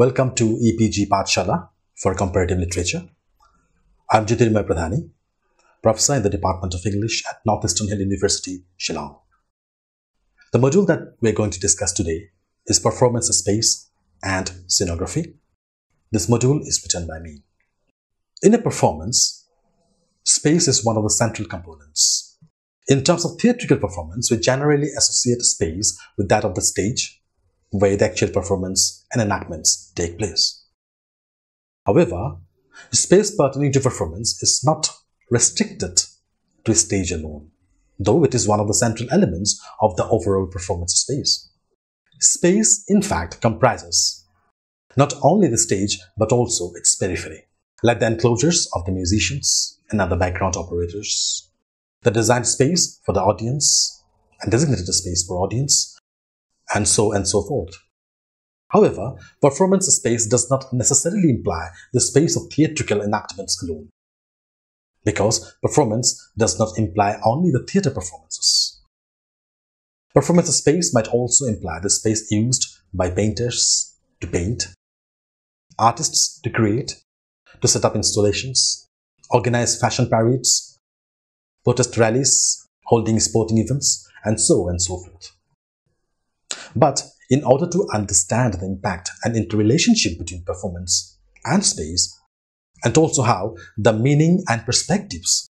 Welcome to EPG Pathshala for Comparative Literature. I am Ibrahim Al-Ghazi, Professor in the Department of English at Northeastern Hill University, Shillong. The module that we are going to discuss today is Performance Space and Scenography. This module is written by me. In a performance, space is one of the central components. In terms of theatrical performance, we generally associate space with that of the stage, where the actual performance and enactments take place. However, space pertaining to performance is not restricted to a stage alone, though it is one of the central elements of the overall performance space. Space, in fact, comprises not only the stage but also its periphery, like the enclosures of the musicians and other background operators, the designed space for the audience and designated space for audience, and so forth. However, performance space does not necessarily imply the space of theatrical enactments alone, because performance does not imply only the theatre performances. Performance space might also imply the space used by painters to paint, artists to create, to set up installations, organize fashion parades, protest rallies, holding sporting events, and so forth. But in order to understand the impact and interrelationship between performance and space, and also how the meaning and perspectives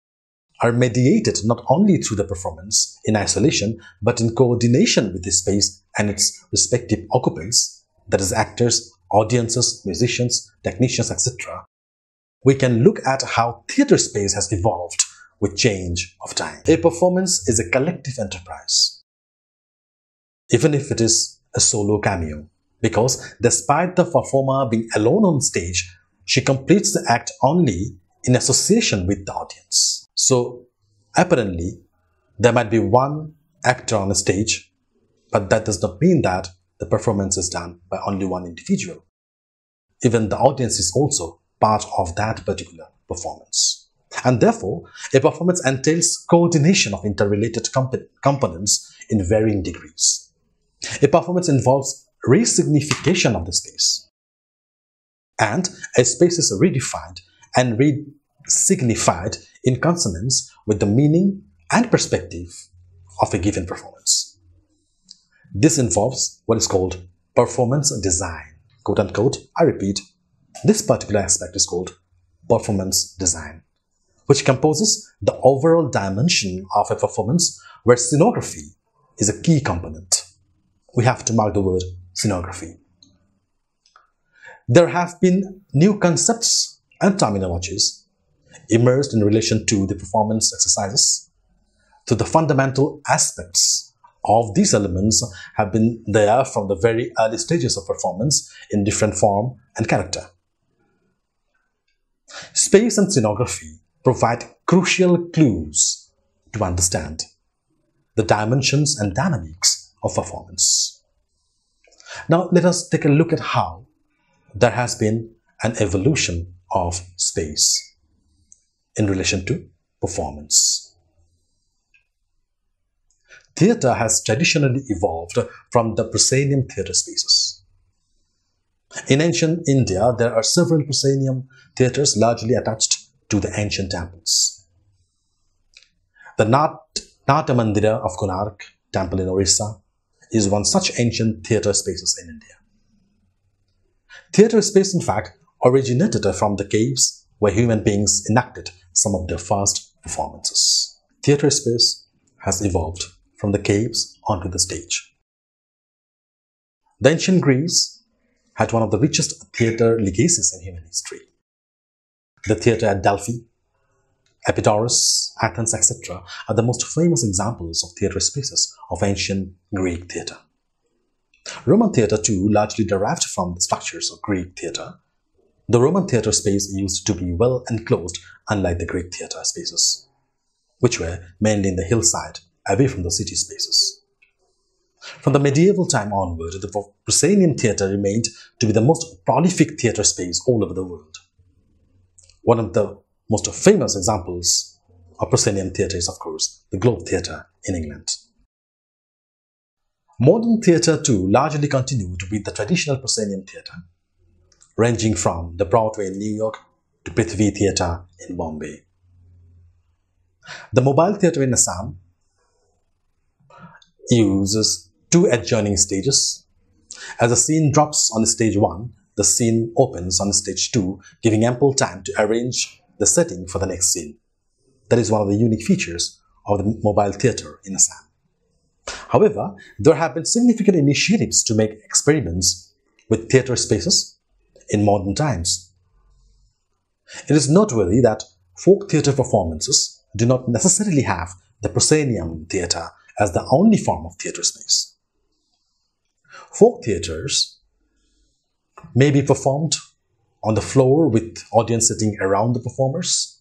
are mediated not only through the performance in isolation, but in coordination with the space and its respective occupants, that is actors, audiences, musicians, technicians, etc., we can look at how theatre space has evolved with change of time. A performance is a collective enterprise, even if it is a solo cameo, because despite the performer being alone on stage, she completes the act only in association with the audience. So, apparently, there might be one actor on a stage, but that does not mean that the performance is done by only one individual. Even the audience is also part of that particular performance. And therefore, a performance entails coordination of interrelated components in varying degrees. A performance involves resignification of the space, and a space is redefined and resignified in consonance with the meaning and perspective of a given performance. This involves what is called performance design, quote unquote. I repeat, this particular aspect is called performance design, which composes the overall dimension of a performance, where scenography is a key component. We have to mark the word scenography. There have been new concepts and terminologies emerged in relation to the performance exercises. So the fundamental aspects of these elements have been there from the very early stages of performance in different form and character. Space and scenography provide crucial clues to understand the dimensions and dynamics of performance. Now let us take a look at how there has been an evolution of space in relation to performance. Theatre has traditionally evolved from the proscenium theatre spaces. In ancient India, there are several proscenium theatres largely attached to the ancient temples. The Nata Mandira of Konark temple in Orissa is one such ancient theatre spaces in India. Theatre space, in fact, originated from the caves where human beings enacted some of their first performances. Theatre space has evolved from the caves onto the stage. The ancient Greece had one of the richest theatre legacies in human history. The theatre at Delphi, Epidaurus, Athens, etc. are the most famous examples of theatre spaces of ancient Greek theatre. Roman theatre too largely derived from the structures of Greek theatre. The Roman theatre space used to be well enclosed, unlike the Greek theatre spaces, which were mainly in the hillside, away from the city spaces. From the medieval time onward, the proscenium theatre remained to be the most prolific theatre space all over the world. One of the most famous examples of proscenium theatre is, of course, the Globe Theatre in England. Modern theatre too largely continued with the traditional proscenium theatre, ranging from the Broadway in New York to Prithvi Theatre in Bombay. The Mobile Theatre in Assam uses two adjoining stages. As the scene drops on stage 1, the scene opens on stage 2, giving ample time to arrange the setting for the next scene. That is one of the unique features of the Mobile Theatre in Assam. However, there have been significant initiatives to make experiments with theatre spaces in modern times. It is noteworthy that folk theatre performances do not necessarily have the proscenium theatre as the only form of theatre space. Folk theatres may be performed on the floor with audience sitting around the performers,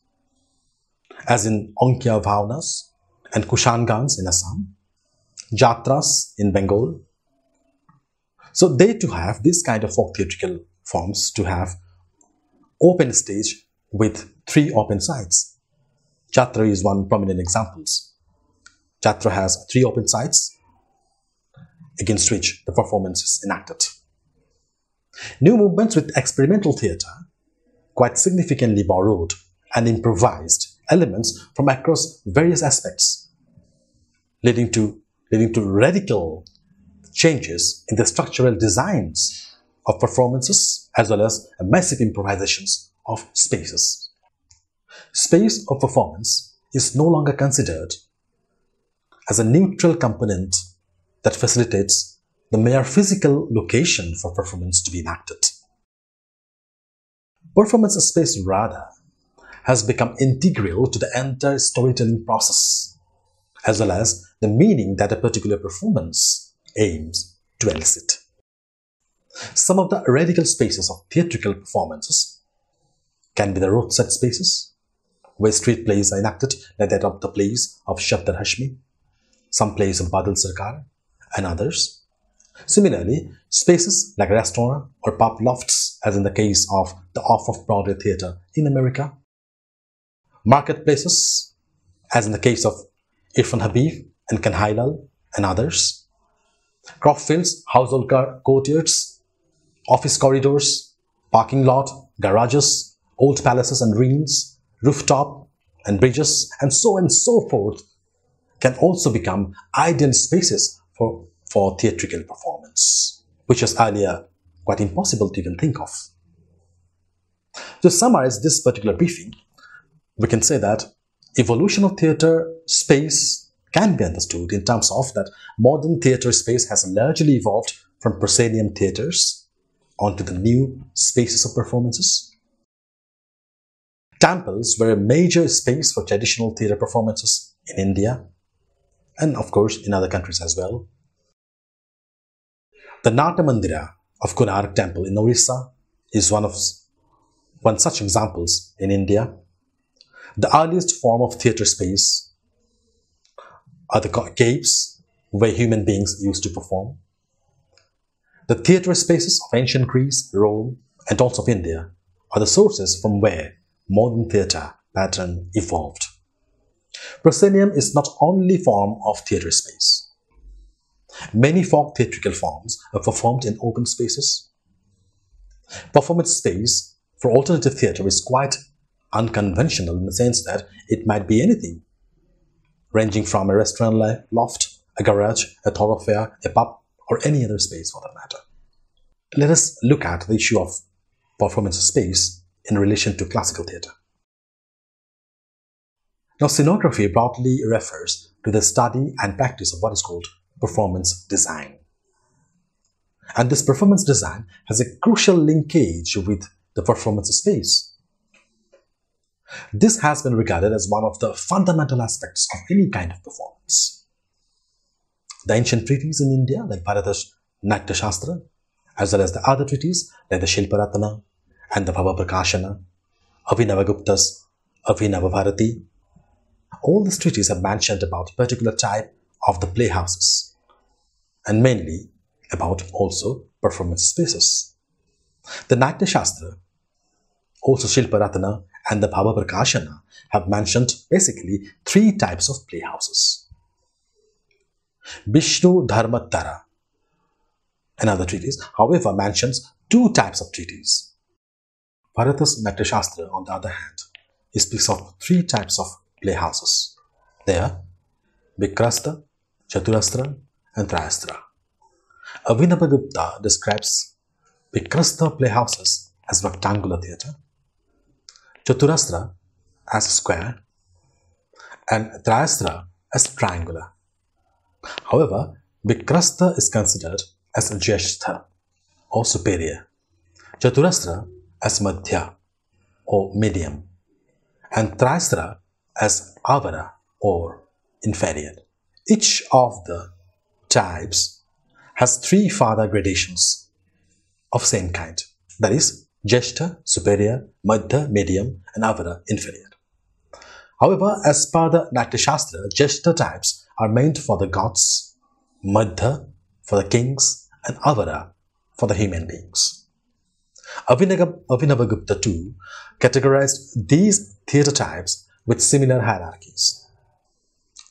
as in Onkya Bhavnas and Kushangans in Assam, Jatras in Bengal. So they too have this kind of folk theatrical forms to have open stage with 3 open sides. Jatra is one prominent example. Jatra has 3 open sides against which the performance is enacted. New movements with experimental theatre quite significantly borrowed and improvised elements from across various aspects, leading to radical changes in the structural designs of performances as well as massive improvisations of spaces. Space of performance is no longer considered as a neutral component that facilitates the mere physical location for performance to be enacted. Performance space, rather, has become integral to the entire storytelling process, as well as the meaning that a particular performance aims to elicit. Some of the radical spaces of theatrical performances can be the roadside spaces, where street plays are enacted, like that of the plays of Shabdar Hashmi, some plays of Badal Sarkar, and others. Similarly, spaces like restaurant or pub lofts, as in the case of the off-Broadway theatre in America. Marketplaces, as in the case of Irfan Habib and Kanhailal and others. Crop fields, household courtyards, office corridors, parking lot, garages, old palaces and ruins, rooftop and bridges, and so forth can also become ideal spaces for theatrical performance, which was earlier quite impossible to even think of. To summarize this particular briefing, we can say that evolution of theatre space can be understood in terms of that modern theatre space has largely evolved from proscenium theatres onto the new spaces of performances. Temples were a major space for traditional theatre performances in India and of course in other countries as well. The Nata Mandira of Konark Temple in Orissa is one such examples in India. The earliest form of theatre space are the caves where human beings used to perform. The theatre spaces of ancient Greece, Rome, and also of India are the sources from where modern theatre pattern evolved. Proscenium is not only form of theatre space. Many folk theatrical forms are performed in open spaces. Performance space for alternative theatre is quite unconventional in the sense that it might be anything, ranging from a restaurant loft, a garage, a thoroughfare, a pub, or any other space for that matter. Let us look at the issue of performance space in relation to classical theatre. Now, scenography broadly refers to the study and practice of what is called performance design. And this performance design has a crucial linkage with the performance space. This has been regarded as one of the fundamental aspects of any kind of performance. The ancient treatises in India, like Bharata's Natya Shastra, as well as the other treatises like the Shilparatana and the Bhava Prakashana, Abhinavagupta's Abhinava Bharati, all these treatises have mentioned about a particular type of the playhouses and mainly about also performance spaces. The Natya Shastra, also Shilparatana and the Bhava Prakashana have mentioned basically 3 types of playhouses. Vishnu Dharmatara, another treatise, however, mentions 2 types of treatises. Bharata's Natyashastra, on the other hand, he speaks of three types of playhouses. They are Vikrasta, Chaturastra, and Trayastra. Abhinavagupta describes Vikrasta playhouses as rectangular theatre, Chaturastra as square, and Trayastra as triangular. However, Vikrasta is considered as Jyeshtha or superior, Chaturastra as Madhya or medium, and Trayastra as Avara or inferior. Each of the types has three further gradations of same kind, that is, Jyeshtha, superior, Madhya, medium, and Avara, inferior. However, as per the Natyashastra, Jyeshtha types are meant for the gods, Madhya for the kings, and Avara for the human beings. Abhinavagupta too categorized these theatre types with similar hierarchies.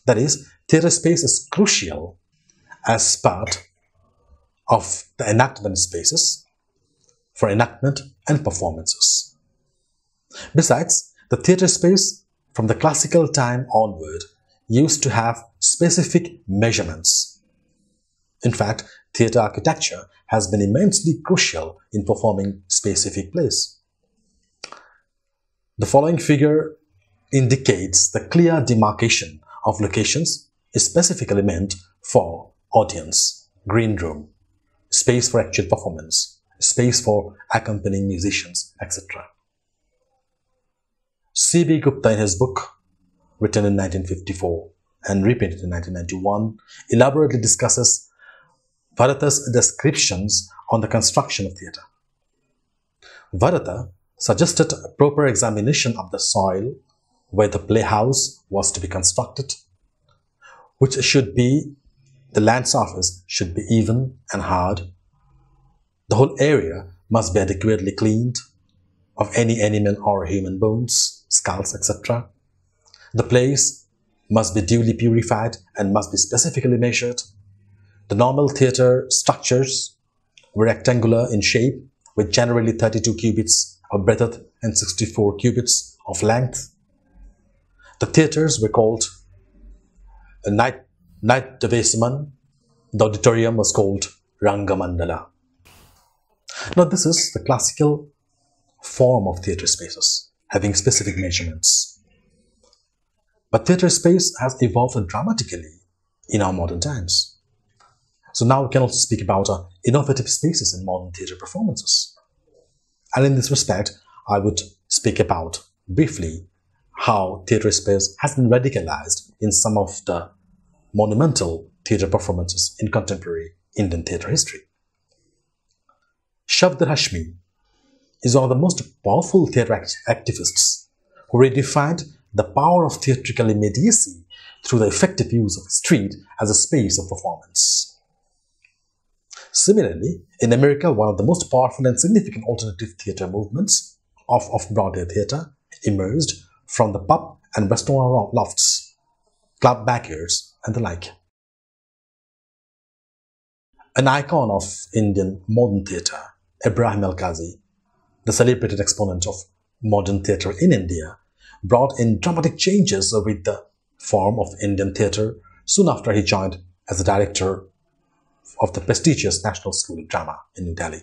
That is, theatre space is crucial as part of the enactment spaces for enactment and performances. Besides, the theatre space from the classical time onward used to have specific measurements. In fact, theatre architecture has been immensely crucial in performing specific plays. The following figure indicates the clear demarcation of locations specifically meant for audience, green room, space for actual performance, space for accompanying musicians, etc. C.B. Gupta, in his book, written in 1954 and reprinted in 1991, elaborately discusses Bharata's descriptions on the construction of theatre. Bharata suggested a proper examination of the soil where the playhouse was to be constructed, which should be, the land surface should be even and hard. The whole area must be adequately cleaned of any animal or human bones, skulls, etc. The place must be duly purified and must be specifically measured. The normal theatre structures were rectangular in shape with generally 32 cubits of breadth and 64 cubits of length. The theatres were called Night Devasaman. The auditorium was called Rangamandala. Now, this is the classical form of theatre spaces, having specific measurements. But theatre space has evolved dramatically in our modern times. So now we can also speak about innovative spaces in modern theatre performances. And in this respect, I would speak about briefly how theatre space has been radicalized in some of the monumental theatre performances in contemporary Indian theatre history. Shabd Hashmi is one of the most powerful theatre activists who redefined the power of theatrical immediacy through the effective use of street as a space of performance. Similarly, in America, one of the most powerful and significant alternative theatre movements of Broadway theatre emerged from the pub and restaurant lofts, club backyards, and the like. An icon of Indian modern theatre, Ibrahim Al-Ghazi, the celebrated exponent of modern theatre in India, brought in dramatic changes with the form of Indian theatre soon after he joined as the director of the prestigious National School of Drama in New Delhi.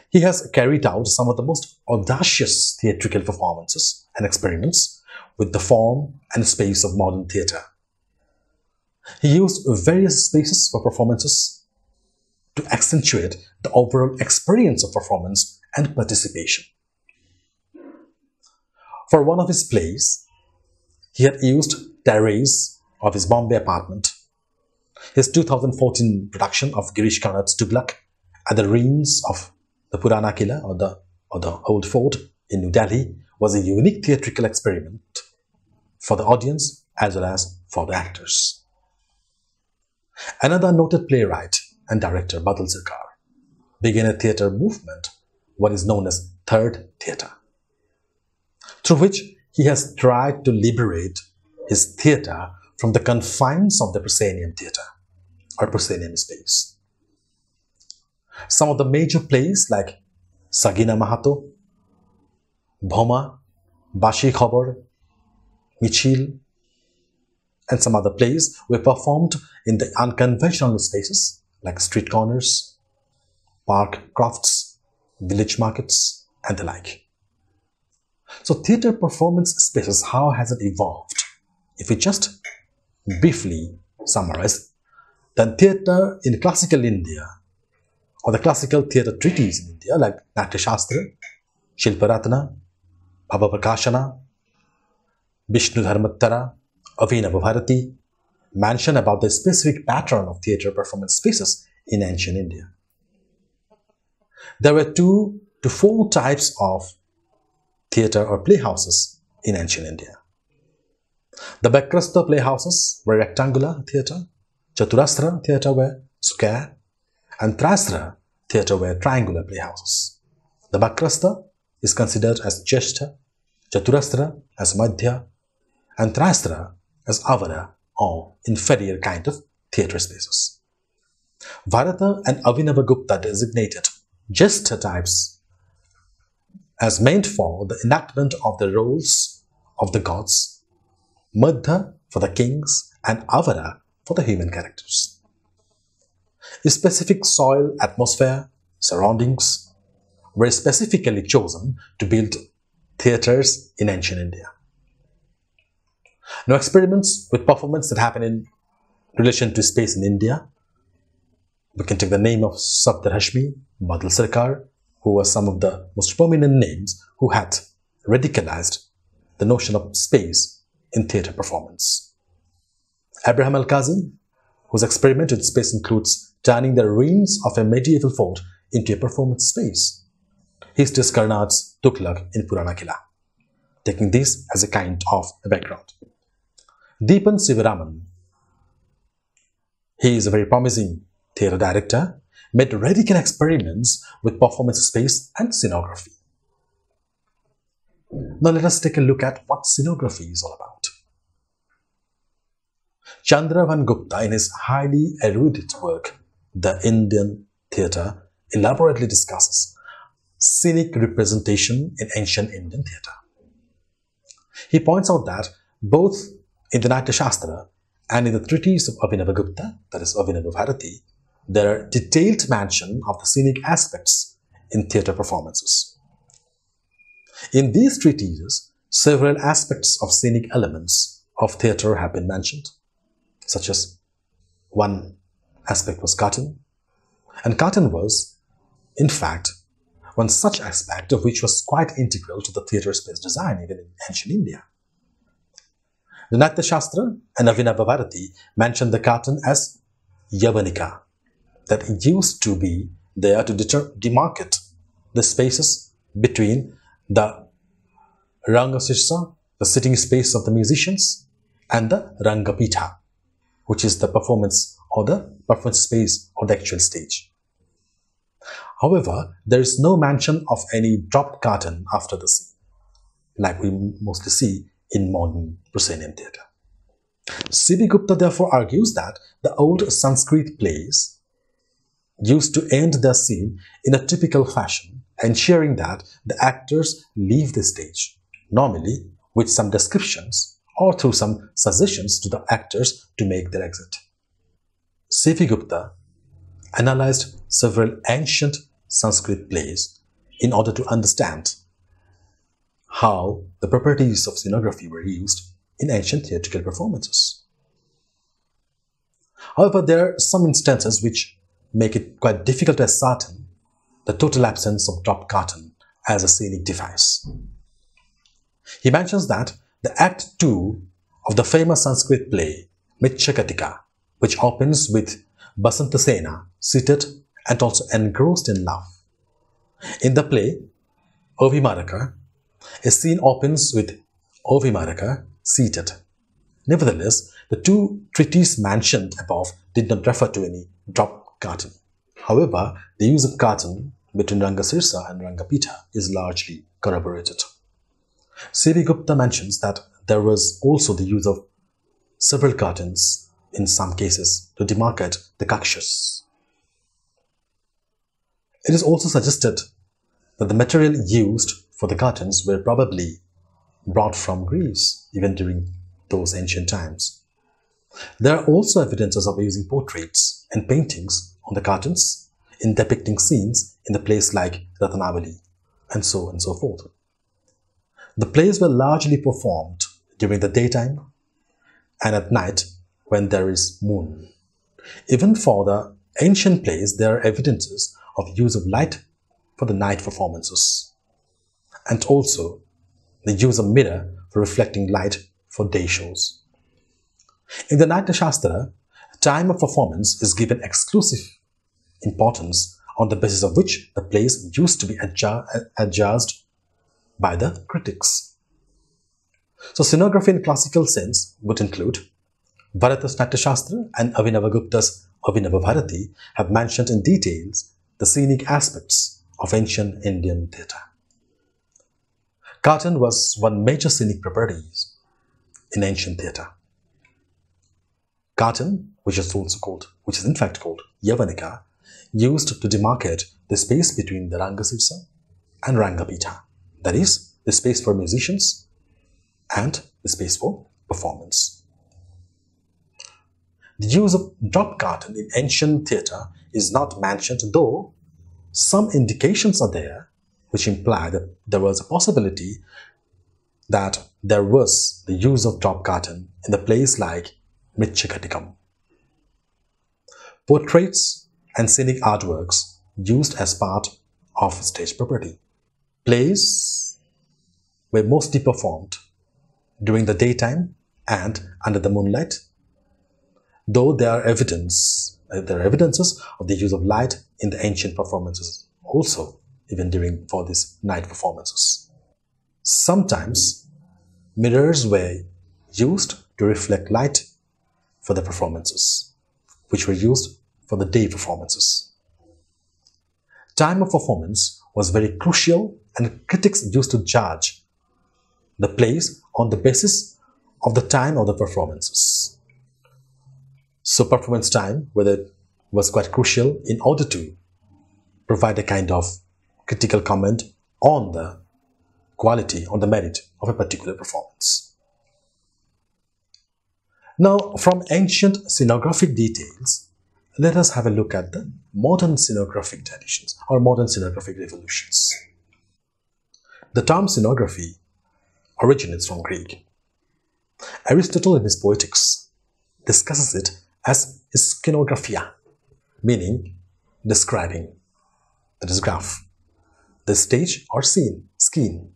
He has carried out some of the most audacious theatrical performances and experiments with the form and space of modern theatre. He used various spaces for performances to accentuate the overall experience of performance and participation. For one of his plays, he had used terrace of his Bombay apartment. His 2014 production of Girish Karnad's Tughlaq at the ruins of the Purana Killa or the Old Fort in New Delhi was a unique theatrical experiment for the audience as well as for the actors. Another noted playwright and director, Badal Sarkar, began a theatre movement, what is known as Third Theatre, through which he has tried to liberate his theatre from the confines of the proscenium theatre or proscenium space. Some of the major plays like Sagina Mahato, Bhoma, Bashi Khabar, Michil, and some other plays were performed in the unconventional spaces like street corners, park crofts, village markets, and the like. So theatre performance spaces, how has it evolved? If we just briefly summarize, then theatre in classical India, or the classical theatre treatises in India like Natya Shastra, Shilparatna, Bhava Prakashana, Vishnu Dharmattara, Avinava Bharati, mention about the specific pattern of theatre performance spaces in ancient India. There were 2 to 4 types of theatre or playhouses in ancient India. The Bakrasta playhouses were rectangular theatre, Chaturastra theatre were square, and Trasra theatre were triangular playhouses. The Bakrasta is considered as Jeshta, Chaturastra as Madhya, and Trasra as Avara or inferior kind of theatre spaces. Bharata and Abhinavagupta designated Jeshta types as meant for the enactment of the roles of the gods, Madhya for the kings, and Avara for the human characters. A specific soil, atmosphere, surroundings were specifically chosen to build theatres in ancient India. Now, experiments with performance that happen in relation to space in India. We can take the name of Saptarashmi, Badal Sarkar, who were some of the most prominent names who had radicalized the notion of space in theatre performance. Ibrahim Al-Ghazi, whose experiment with space includes turning the ruins of a medieval fort into a performance space. He studies Karnad's Tughlaq in Purana Kila, taking this as a kind of a background. Deepan Sivaraman, he is a very promising theatre director, made radical experiments with performance space and scenography. Now let us take a look at what scenography is all about. Chandravan Gupta, in his highly erudite work, The Indian Theatre, elaborately discusses scenic representation in ancient Indian theatre. He points out that both in the Natya Shastra and in the treatise of Abhinavagupta, that is Avinava Bharati, there are detailed mention of the scenic aspects in theatre performances. In these treatises, several aspects of scenic elements of theatre have been mentioned, such as one aspect was curtain, and curtain was, in fact, one such aspect of which was quite integral to the theatre space design even in ancient India. The Natya Shastra and Avinava Bharati mention the curtain as Yavanika, that used to be there to demarcate the spaces between the Rangasirsa, the sitting space of the musicians, and the Rangapitha, which is the performance or the performance space or the actual stage. However, there is no mention of any dropped curtain after the scene, like we mostly see in modern proscenium theatre. C.B. Gupta therefore argues that the old Sanskrit plays used to end their scene in a typical fashion, ensuring that the actors leave the stage, normally with some descriptions or through some suggestions to the actors to make their exit. C.V. Gupta analyzed several ancient Sanskrit plays in order to understand how the properties of scenography were used in ancient theatrical performances. However, there are some instances which make it quite difficult to ascertain the total absence of drop curtain as a scenic device. He mentions that the Act 2 of the famous Sanskrit play Mitchakatika, which opens with Basantasena seated and also engrossed in love. In the play Ovimaraka, a scene opens with Ovimaraka seated. Nevertheless, the two treatises mentioned above did not refer to any drop curtain. However, the use of curtain between Rangasirsa and Rangapitha is largely corroborated. C.V. Gupta mentions that there was also the use of several curtains in some cases to demarcate the kakshas. It is also suggested that the material used for the curtains were probably brought from Greece, even during those ancient times. There are also evidences of using portraits and paintings on the curtains in depicting scenes in the plays like Ratnavali, and so on and so forth. The plays were largely performed during the daytime and at night when there is moon. Even for the ancient plays, there are evidences of use of light for the night performances, and also the use of mirror for reflecting light for day shows. In the Natya Shastra, time of performance is given exclusive importance, on the basis of which the plays used to be adjudged by the critics. So scenography in classical sense would include Bharata's Natya Shastra and Abhinavagupta's Abhinava Bharati have mentioned in details the scenic aspects of ancient Indian theatre. Curtain was one major scenic property in ancient theatre. Curtain, which is in fact called Yavanika, used to demarcate the space between the Rangasirsa and Rangapitha, that is, the space for musicians and the space for performance. The use of drop curtain in ancient theatre is not mentioned, though some indications are there which imply that there was a possibility that there was the use of drop curtain in the plays like Mritchakatikam. Portraits and scenic artworks used as part of stage property. Plays were mostly performed during the daytime and under the moonlight, though there are evidences of the use of light in the ancient performances also, even for these night performances. Sometimes mirrors were used to reflect light for the performances, which were used for the day performances. Time of performance was very crucial, and critics used to judge the plays on the basis of the time of the performances. So performance time, whether was quite crucial in order to provide a kind of critical comment on the quality, on the merit of a particular performance. Now, from ancient scenographic details, let us have a look at the modern scenographic traditions or modern scenographic revolutions. The term scenography originates from Greek. Aristotle in his Poetics discusses it as Scenographia, meaning describing, that is graph, the stage or scene, scheme.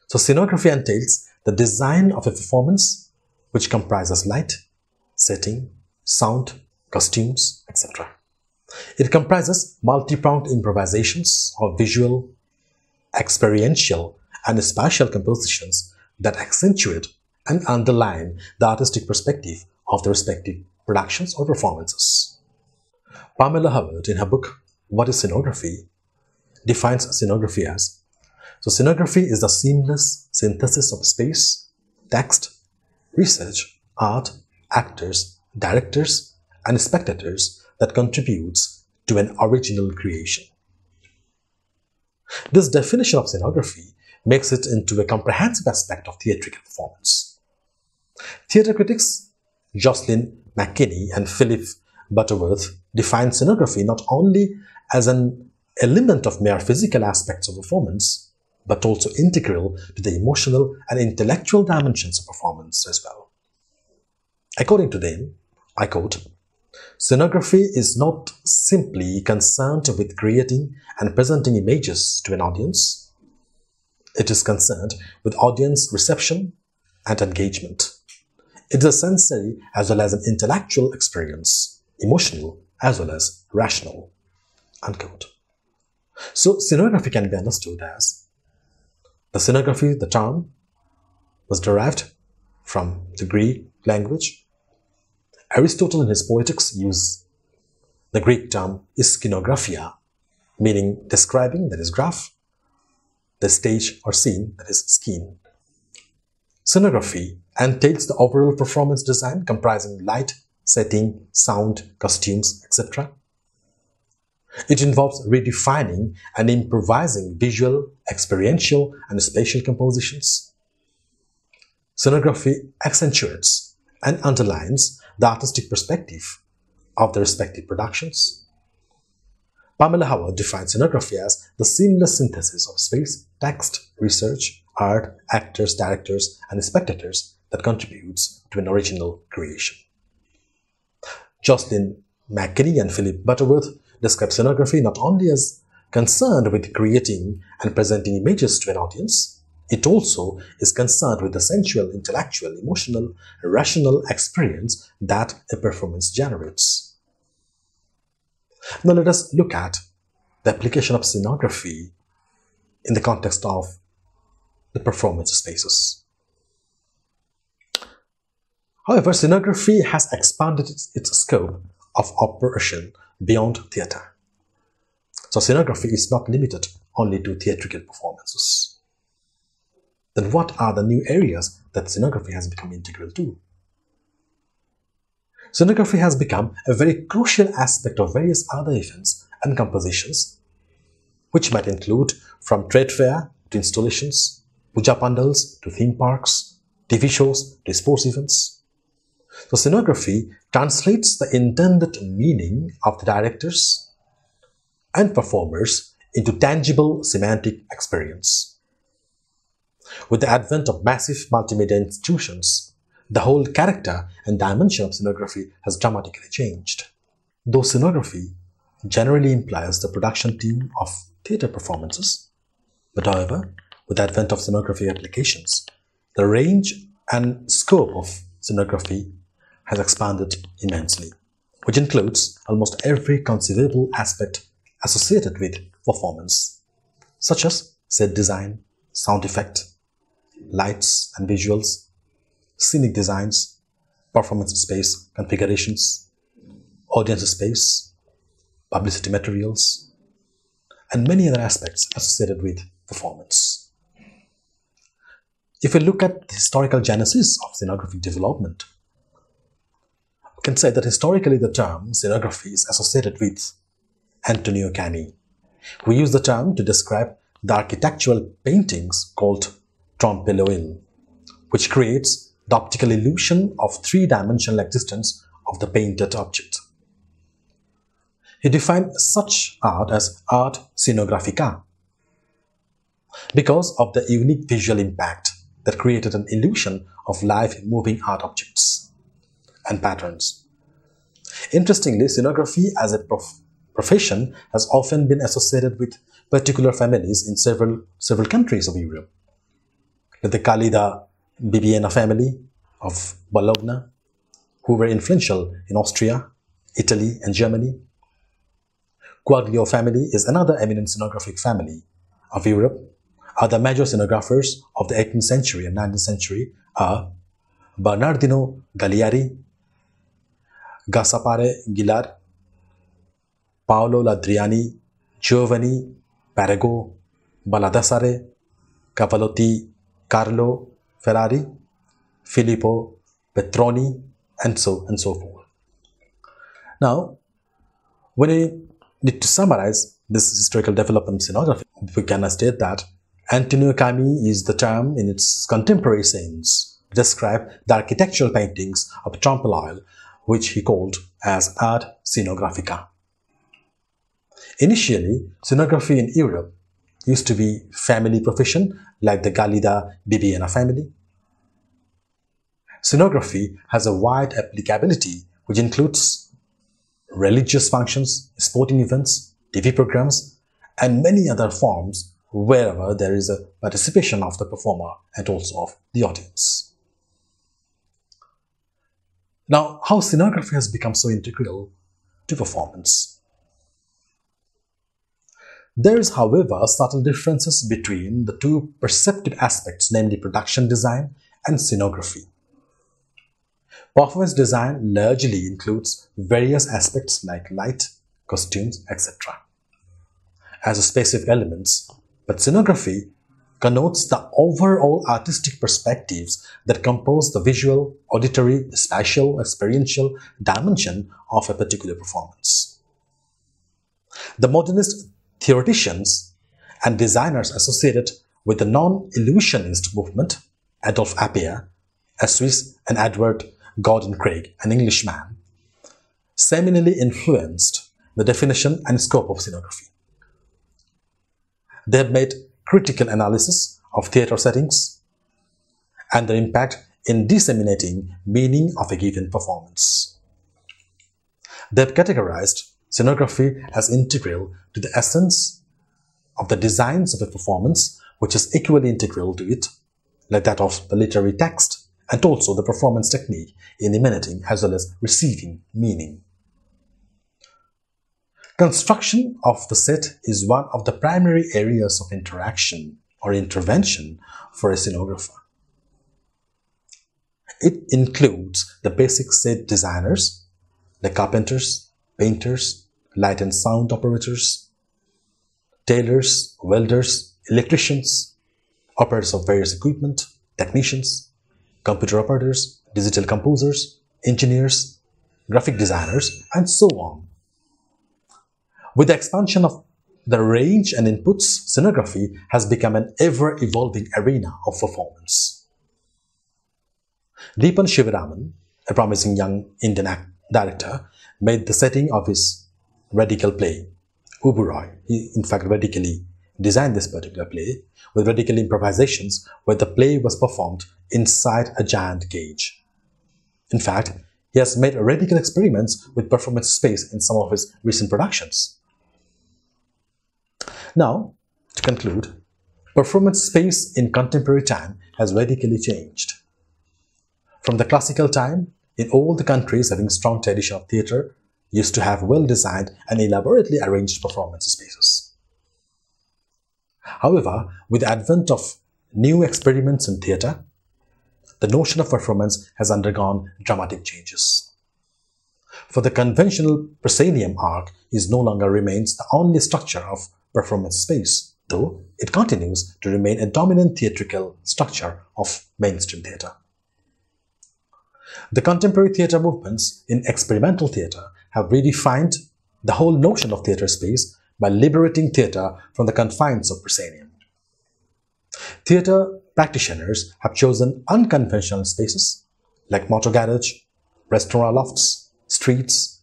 So scenography entails the design of a performance which comprises light, setting, sound, costumes, etc. It comprises multi-pronged improvisations or visual, experiential, and spatial compositions that accentuate and underline the artistic perspective of the respective productions or performances. Pamela Howard, in her book What is Scenography, defines scenography as: so scenography is the seamless synthesis of space, text, research, art, actors, directors, and spectators that contributes to an original creation. This definition of scenography makes it into a comprehensive aspect of theatrical performance. Theatre critics Jocelyn McKinney and Philip Butterworth define scenography not only as an element of mere physical aspects of performance, but also integral to the emotional and intellectual dimensions of performance as well. According to them, I quote, "Scenography is not simply concerned with creating and presenting images to an audience. It is concerned with audience reception and engagement. It is a sensory as well as an intellectual experience, emotional as well as rational." Unquote. So scenography can be understood as the term was derived from the Greek language. Aristotle in his Poetics used the Greek term Skenographia, meaning describing, that is graph, the stage or scene, that is scheme. Scenography entails the overall performance design comprising light, setting, sound, costumes, etc. It involves redefining and improvising visual, experiential, and spatial compositions. Scenography accentuates and underlines the artistic perspective of the respective productions. Pamela Howard defines scenography as the seamless synthesis of space, text, research, art, actors, directors, and spectators that contributes to an original creation. Jocelyn McKinney and Philip Butterworth describe scenography not only as concerned with creating and presenting images to an audience, it also is concerned with the sensual, intellectual, emotional, rational experience that a performance generates. Now let us look at the application of scenography in the context of the performance spaces. However, scenography has expanded its scope of operation beyond theatre. So scenography is not limited only to theatrical performances. Then what are the new areas that scenography has become integral to? Scenography has become a very crucial aspect of various other events and compositions, which might include from trade fair to installations, puja pandals to theme parks, TV shows to sports events. So scenography translates the intended meaning of the directors and performers into tangible semantic experience. With the advent of massive multimedia institutions, the whole character and dimension of scenography has dramatically changed. Though scenography generally implies the production team of theatre performances, but however, with the advent of scenography applications, the range and scope of scenography has expanded immensely, which includes almost every conceivable aspect associated with performance, such as set design, sound effect, lights and visuals, scenic designs, performance space configurations, audience space, publicity materials, and many other aspects associated with performance. If we look at the historical genesis of scenographic development, we can say that historically the term scenography is associated with Antonio Cani, who used the term to describe the architectural paintings called trompe l'oeil, which creates the optical illusion of three-dimensional existence of the painted object. He defined such art as art scenographica because of the unique visual impact that created an illusion of live moving art objects and patterns. Interestingly, scenography as a profession has often been associated with particular families in several countries of Europe. The Kalida Bibbiena family of Bologna, who were influential in Austria, Italy, and Germany. Quaglio family is another eminent scenographic family of Europe. Other major scenographers of the 18th century and 19th century are Bernardino Galliari, Gaspare Gilar, Paolo Ladriani, Giovanni Parago, Baldassare, Cavallotti, Carlo Ferrari, Filippo Petroni, and so forth. Now, when we need to summarize this historical development of scenography, we can state that Antonio Cani is the term in its contemporary sense to describe the architectural paintings of trompe l'oeil, which he called as art scenographica. Initially, scenography in Europe used to be family profession like the Galida Bibbiena family. Scenography has a wide applicability which includes religious functions, sporting events, TV programs, and many other forms wherever there is a participation of the performer and also of the audience. Now, how scenography has become so integral to performance? There is, however, subtle differences between the two perceptive aspects, namely production design and scenography. Performance design largely includes various aspects like light, costumes, etc. as specific elements, but scenography connotes the overall artistic perspectives that compose the visual, auditory, spatial, experiential dimension of a particular performance. The modernist theoreticians and designers associated with the non-illusionist movement, Adolphe Appert, a Swiss, and Edward Gordon Craig, an Englishman, seminally influenced the definition and scope of scenography. They have made critical analysis of theatre settings and their impact in disseminating meaning of a given performance. They have categorized scenography as integral to the essence of the designs of a performance, which is equally integral to it, like that of the literary text, and also the performance technique in emanating as well as receiving meaning. Construction of the set is one of the primary areas of interaction or intervention for a scenographer. It includes the basic set designers, like carpenters, painters, light and sound operators, tailors, welders, electricians, operators of various equipment, technicians, computer operators, digital composers, engineers, graphic designers, and so on. With the expansion of the range and inputs, scenography has become an ever-evolving arena of performance. Deepan Shivaraman, a promising young Indian director, made the setting of his radical play, Uburoy. He, in fact, radically designed this particular play with radical improvisations where the play was performed inside a giant cage. In fact, he has made radical experiments with performance space in some of his recent productions. Now, to conclude, performance space in contemporary time has radically changed. From the classical time, in all the countries having strong tradition of theatre, used to have well-designed and elaborately arranged performance spaces. However, with the advent of new experiments in theatre, the notion of performance has undergone dramatic changes. For the conventional proscenium arc is no longer remains the only structure of performance space, though it continues to remain a dominant theatrical structure of mainstream theatre. The contemporary theatre movements in experimental theatre have redefined the whole notion of theatre space by liberating theatre from the confines of proscenium. Theatre practitioners have chosen unconventional spaces like motor garage, restaurant lofts, streets,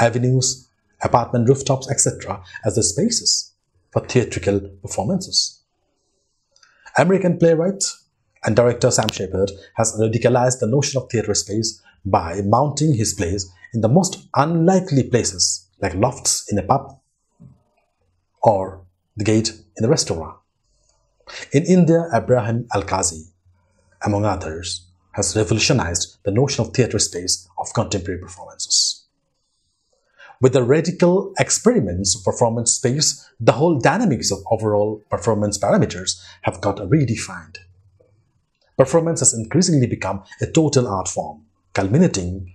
avenues, apartment rooftops, etc. as the spaces for theatrical performances. American playwright and director Sam Shepard has radicalized the notion of theatre space by mounting his plays in the most unlikely places like lofts in a pub or the gate in a restaurant. In India, Ibrahim Al-Ghazi, among others, has revolutionized the notion of theatre space of contemporary performances. With the radical experiments of performance space, the whole dynamics of overall performance parameters have got redefined. Performance has increasingly become a total art form, culminating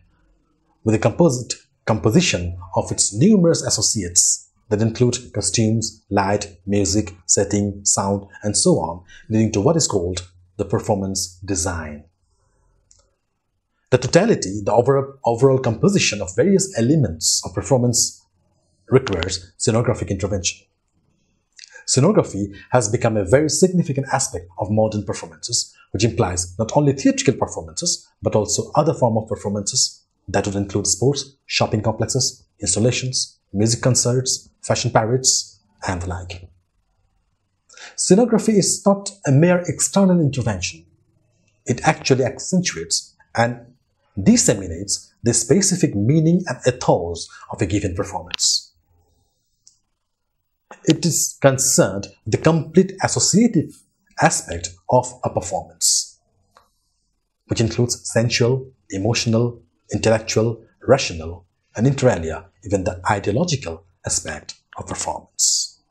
with a composition of its numerous associates that include costumes, light, music, setting, sound, and so on, leading to what is called the performance design. The totality, the overall composition of various elements of performance requires scenographic intervention. Scenography has become a very significant aspect of modern performances, which implies not only theatrical performances, but also other forms of performances that would include sports, shopping complexes, installations, music concerts, fashion parades, and the like. Scenography is not a mere external intervention. It actually accentuates and disseminates the specific meaning and ethos of a given performance. It is concerned with the complete associative aspect of a performance, which includes sensual, emotional, intellectual, rational, and inter alia, even the ideological aspect of performance.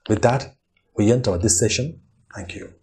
With that, we end our this session. Thank you.